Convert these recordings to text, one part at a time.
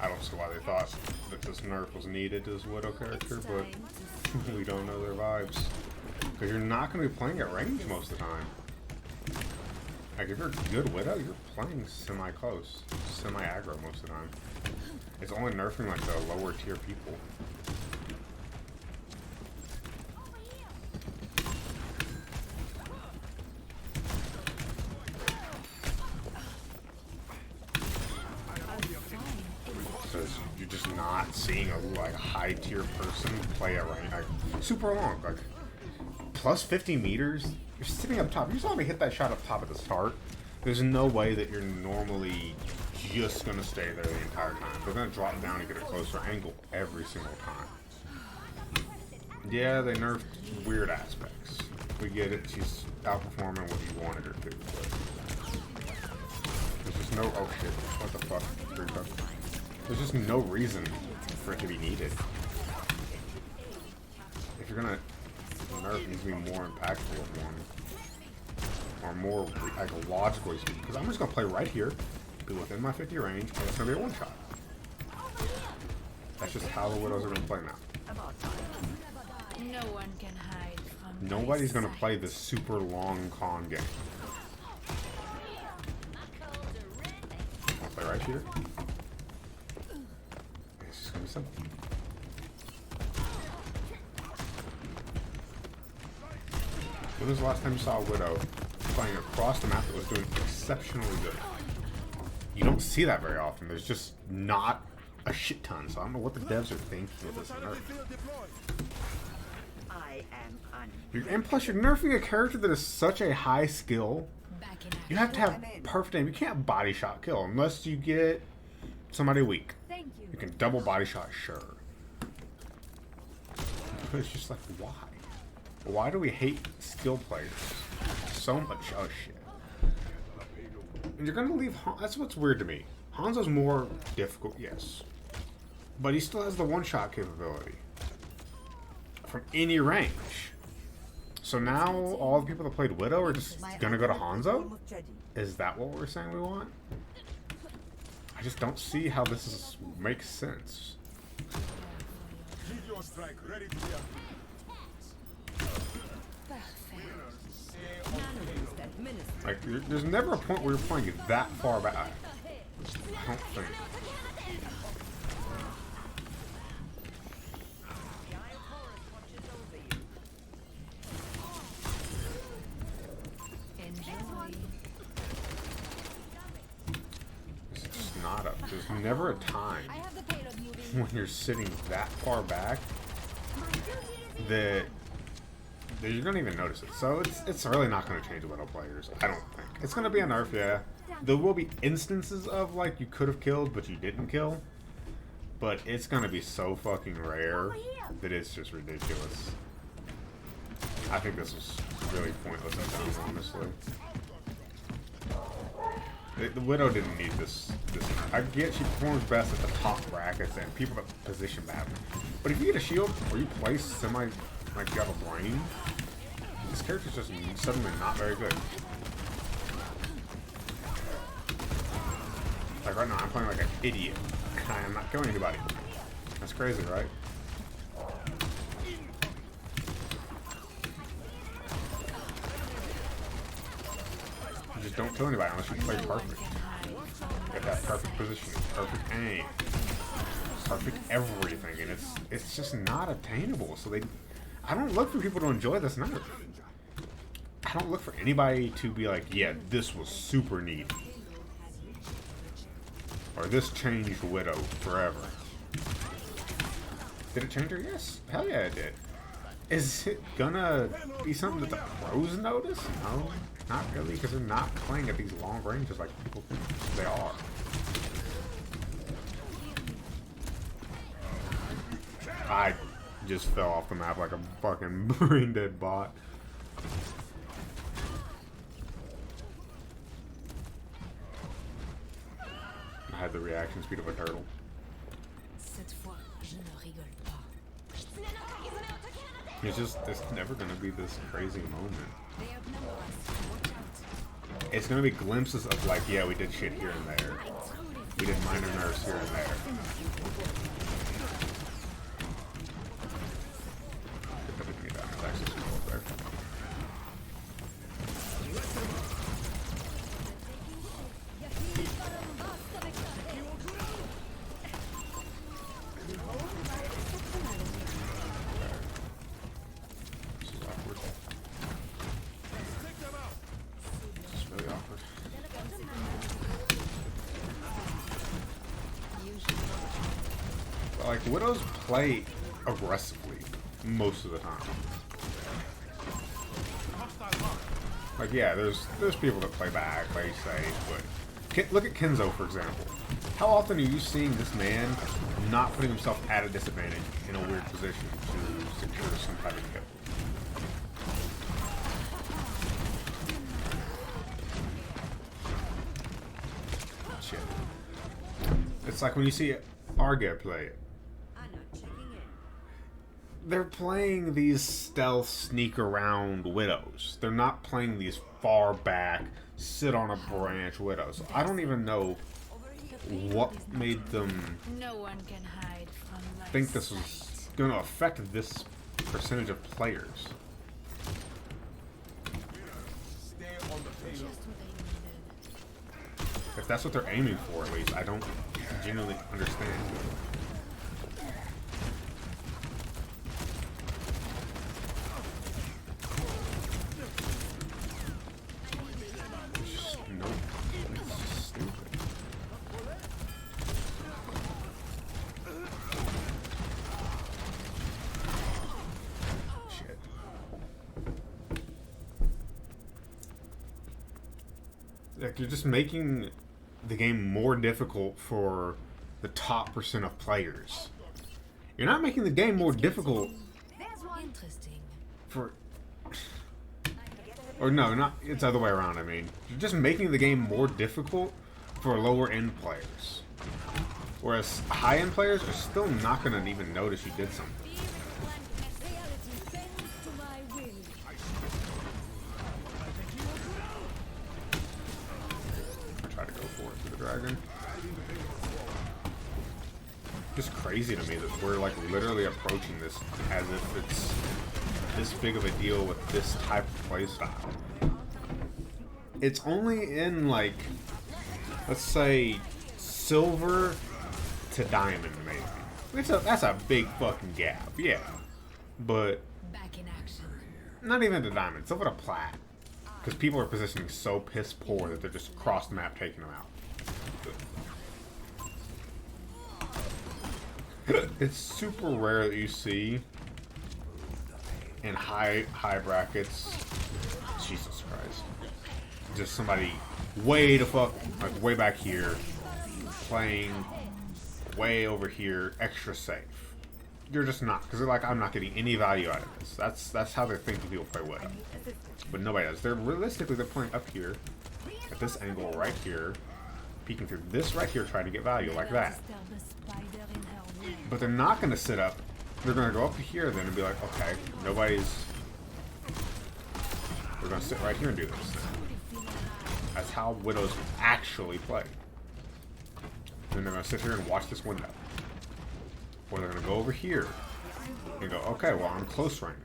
I don't see why they thought that this nerf was needed to this Widow character, but we don't know their vibes. Because you're not going to be playing at range most of the time. Like, if you're a good Widow, you're playing semi-close, semi-aggro most of the time. It's only nerfing, like, the lower tier people. Because you're just not seeing a, like, high-tier person play at range, like, super long, like, plus 50 meters. You're sitting up top. You saw me hit that shot up top at the start. There's no way that you're normally just going to stay there the entire time. They're going to drop down and get a closer angle every single time. Yeah, they nerfed weird aspects. We get it. She's outperforming what you wanted her to. But there's just no... Oh, shit. What the fuck? There's just no reason for it to be needed. If you're going to... Nerf needs to be more impactful with one. Or more, like, logically speaking. Because I'm just going to play right here, be within my 50 range, and it's going to be a one-shot. That's just how the Widows are going to play now. No one can hide from Nobody's going to play this super long con game. I'll play right here. It's just going to be simple. When was the last time you saw a Widow playing across the map that was doing exceptionally good? You don't see that very often. There's just not a shit ton, so I don't know what the devs are thinking with this nerf. And plus, you're nerfing a character that is such a high skill. You have to have perfect aim. You can't body shot kill unless you get somebody weak. You can double body shot, sure. But it's just like, why? Why do we hate skill players so much? Oh shit. And you're gonna leave that's what's weird to me. Hanzo's more difficult, yes. But he still has the one-shot capability. From any range. So now all the people that played Widow are just gonna go to Hanzo? Is that what we're saying we want? I just don't see how this makes sense. Like, there's never a point where you're playing it that far back. I don't think. It's just not up. There's never a time when you're sitting that far back that you're gonna even notice it. So it's really not gonna change Widow players. I don't think. It's gonna be a nerf, yeah. There will be instances of like you could have killed but you didn't kill. But it's gonna be so fucking rare that it's just ridiculous. I think this was really pointless at times, honestly. The Widow didn't need this. I get she performs best at the top brackets and people that position badly. But if you get a shield or you play semi like you have a brain, this character's just suddenly not very good. Like right now, I'm playing like an idiot. I'm not killing anybody. That's crazy, right? You just don't kill anybody unless you play perfect. Get that perfect position, perfect aim, perfect everything, and it's just not attainable. So I don't look for people to enjoy this nerf. I don't look for anybody to be like, yeah, this was super neat. Or this changed Widow forever. Did it change her? Yes. Hell yeah, it did. Is it gonna be something that the pros notice? No, not really, because they're not playing at these long ranges like people think they are. I just fell off the map like a fucking brain dead bot. I had the reaction speed of a turtle. It's never gonna be this crazy moment. It's gonna be glimpses of like, yeah, we did shit here and there. We did minor nerfs here and there. Like, Widows play aggressively most of the time. Like, yeah, there's people that play back, play safe, but look at Kenzo, for example. How often are you seeing this man not putting himself at a disadvantage in a weird position to secure some type of kill? Shit. It's like when you see Arga play it. They're playing these stealth, sneak around widows. They're not playing these far back, sit on a branch widows. I don't even know what made them think this was going to affect this percentage of players. If that's what they're aiming for, at least, I don't genuinely understand. Like, you're just making the game more difficult for the top percent of players. You're not making the game more difficult for... Or no, not, it's the other way around, I mean. You're just making the game more difficult for lower end players. Whereas high end players are still not going to even notice you did something. Dragon. Just crazy to me that we're like literally approaching this as if it's this big of a deal with this type of playstyle. It's only in like, let's say, silver to diamond maybe. That's a big fucking gap, yeah. But Back in action. Not even to diamond, silver to plat. Because people are positioning so piss poor that they're just cross the map taking them out. It's super rare that you see in high brackets, Jesus Christ, just somebody way the fuck, like way back here, playing way over here, extra safe. You're just not, because they're like, I'm not getting any value out of this. That's how they're thinking people play Widow. But nobody does. They're realistically, they're playing up here, at this angle right here, peeking through this right here, trying to get value like that. But they're not going to sit up. They're going to go up to here then and be like, okay, nobody's... We're going to sit right here and do this now. That's how Widows actually play. Then they're going to sit here and watch this window. Or they're going to go over here and go, okay, well, I'm close range.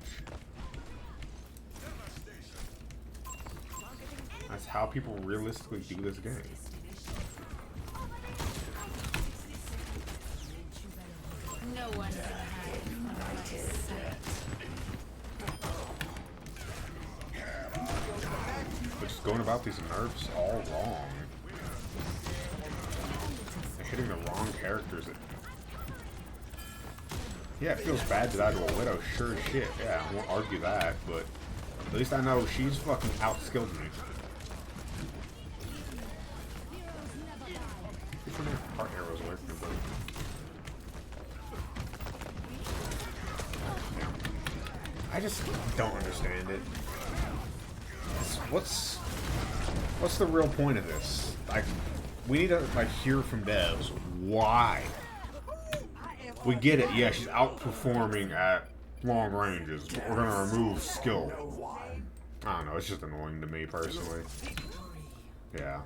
That's how people realistically do this game. No one can hide from my sight. They're just going about these nerfs all wrong. They're hitting the wrong characters. Yeah, it feels bad to die to a Widow, sure as shit. Yeah, I won't argue that, but at least I know she's fucking outskilled me. Which one of your heart arrows working, bro? I just don't understand it. What's the real point of this? Like, we need to like hear from devs why. We get it, yeah, she's outperforming at long ranges, but we're gonna remove skill. I don't know, it's just annoying to me personally. Yeah.